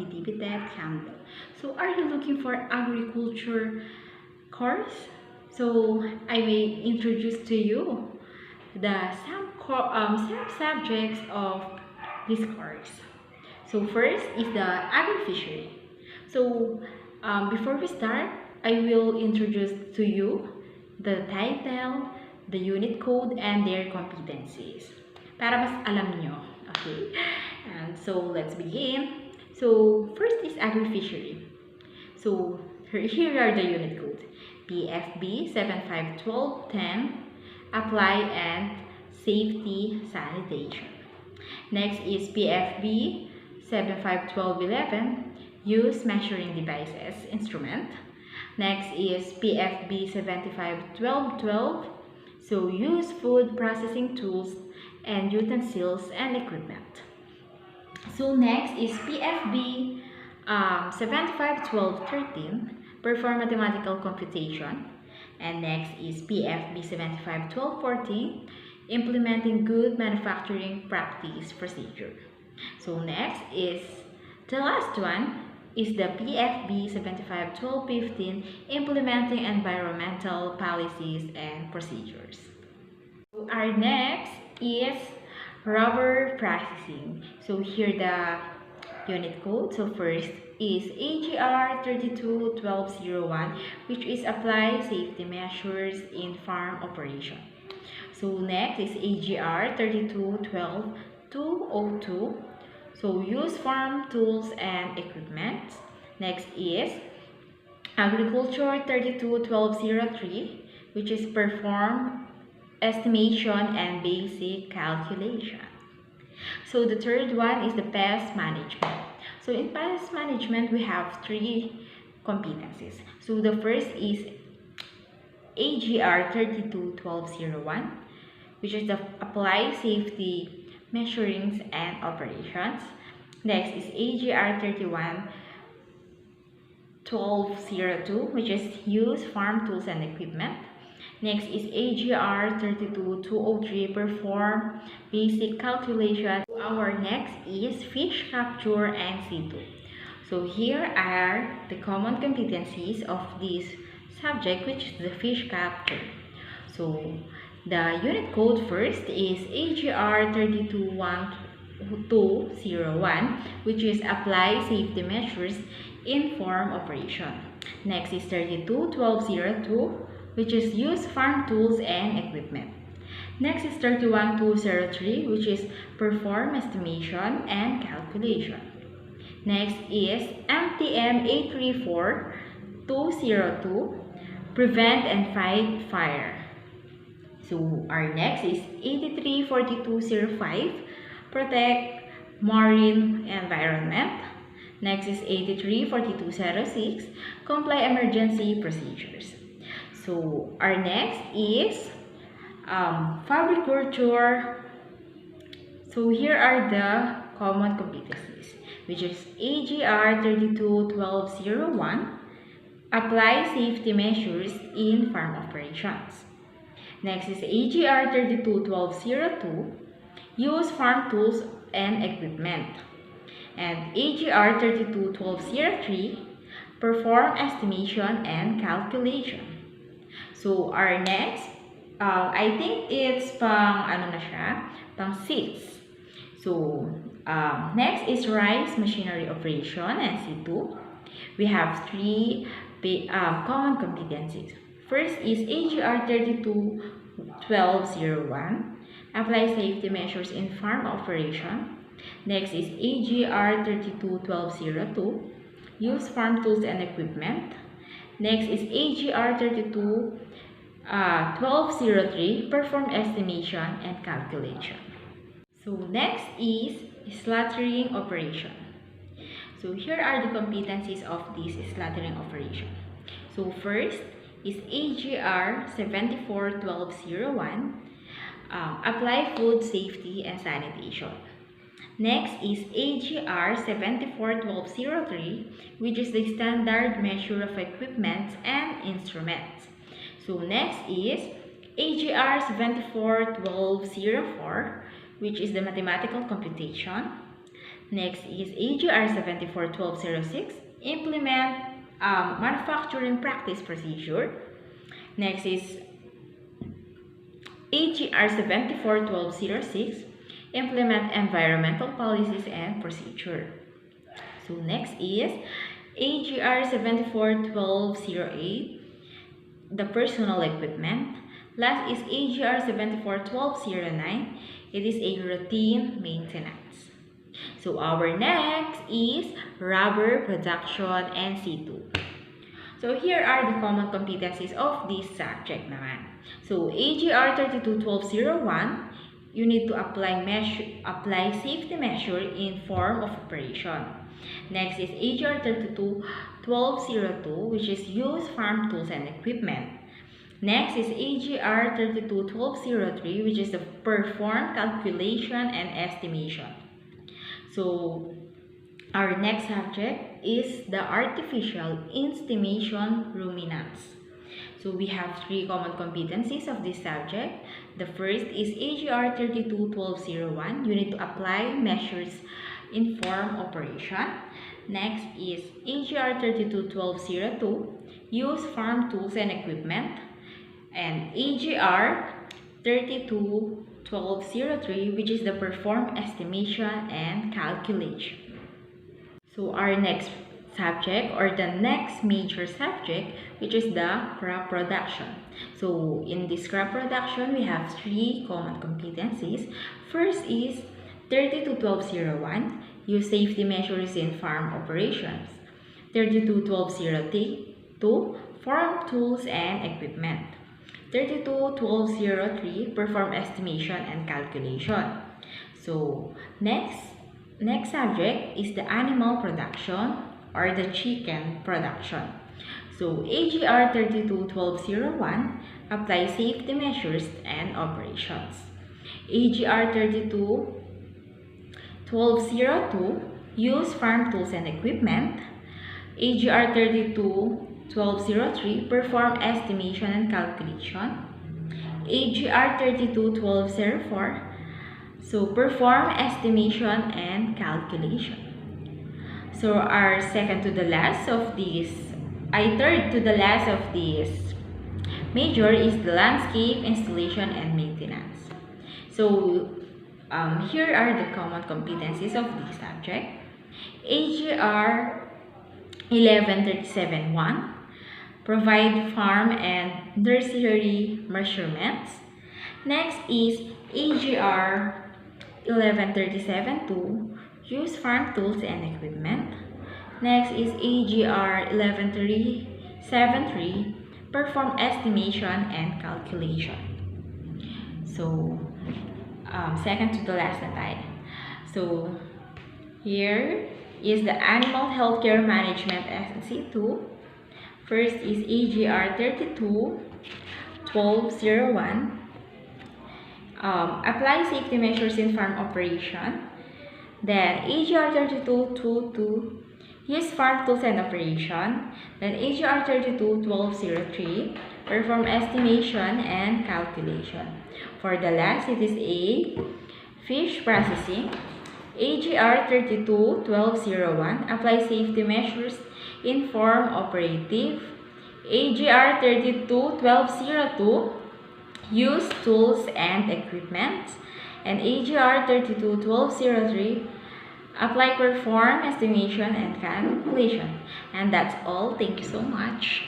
Tibet Campbell. So are you looking for agriculture course? So I may introduce to you the some subjects of this course. So first is the agri-fishery. So before we start, I will introduce to you the title, the unit code, and their competencies. Para mas alam nyo. Okay? And so let's begin. So first is agri-fishery. So here are the unit code. PFB 751210, apply and safety sanitation. Next is PFB 751211, use measuring devices instrument. Next is PFB 751212, so use food processing tools and utensils and equipment. So next is PFB 751213, perform mathematical computation. And next is PFB 751214, implementing good manufacturing practice procedure. So next is the last one is the PFB 751215, implementing environmental policies and procedures. So our next is rubber processing. So here the unit code. So first is AGR 321201, which is apply safety measures in farm operation. So next is AGR 3212202, so use farm tools and equipment. Next is agriculture 321203, which is perform estimation and basic calculation. So the third one is the pest management. So in pest management, we have three competencies. So the first is AGR 321201, which is the apply safety measurings and operations. Next is AGR 311202, which is use farm tools and equipment. Next is AGR 32203, perform basic calculation. Our next is fish capture and situ. So here are the common competencies of this subject, which is the fish capture. So the unit code first is AGR 3210201, which is apply safety measures in farm operation. Next is 321202, which is use farm tools and equipment. Next is 31203, which is perform estimation and calculation. Next is MTM 834202, prevent and fight fire. So our next is 834205, protect marine environment. Next is 834206, comply emergency procedures. So our next is fabriculture. So here are the common competencies, which is AGR 321201, apply safety measures in farm operations. Next is AGR 321202, use farm tools and equipment. And AGR 321203, perform estimation and calculation. So our next, I think it's pang 6. So next is rice machinery operation and situ. We have three common competencies. First is AGR 321201, apply safety measures in farm operation. Next is AGR 321202, use farm tools and equipment. Next is AGR 321203, perform estimation and calculation. So next is slaughtering operation. So here are the competencies of this slaughtering operation. So first is AGR 741201, apply food safety and sanitation. Next is AGR 741203, which is the standard measure of equipment and instruments. So next is AGR 741204, which is the mathematical computation. Next is AGR 74-1206, implement manufacturing practice procedure. Next is AGR 74-1206, implement environmental policies and procedure. So next is AGR 74-1208, the personal equipment. Last is AGR 74-1209, it is a routine maintenance. So our next is rubber production and C2. So here are the common competencies of this subject naman. So AGR 32-1201, you need to apply safety measure in form of operation. Next is AGR 32-1202, which is use farm tools and equipment. Next is AGR 32-1203, which is the perform calculation and estimation. So our next subject is the artificial insemination ruminants. So we have three common competencies of this subject. The first is AGR 32-1201. You need to apply measures in form operation. Next is AGR 32-1202. Use farm tools and equipment. And AGR 32-1203, which is the perform estimation and calculation. So our next subject, or the next major subject, which is the crop production. So in this crop production, we have three common competencies. First is 32-1201, use safety measures in farm operations. 32-1202, farm tools and equipment. 32-1203, perform estimation and calculation. So next subject is the animal production, or the chicken production. So AGR 32-1201, apply safety measures and operations. AGR 32-1202, use farm tools and equipment. AGR 32-1203, perform estimation and calculation. AGR 32-1204, so perform estimation and calculation. So our third to the last of this major is the landscape installation and maintenance. So here are the common competencies of this subject. AGR 1137-1, provide farm and nursery measurements. Next is AGR 1137-2, use farm tools and equipment. Next is AGR 1137-3, perform estimation and calculation. So second to the last na tayo. So here is the animal healthcare management SC2. First is AGR 32-1201. Apply safety measures in farm operation. Then AGR 32-22, use farm tools and operation. Then AGR 32-1203, perform estimation and calculation. For the last, it is a fish processing. AGR 32-1201, apply safety measures in farm operative. AGR 32-1202, use tools and equipment. And AGR 32-1203, apply perform estimation and calculation. And that's all. Thank you so much.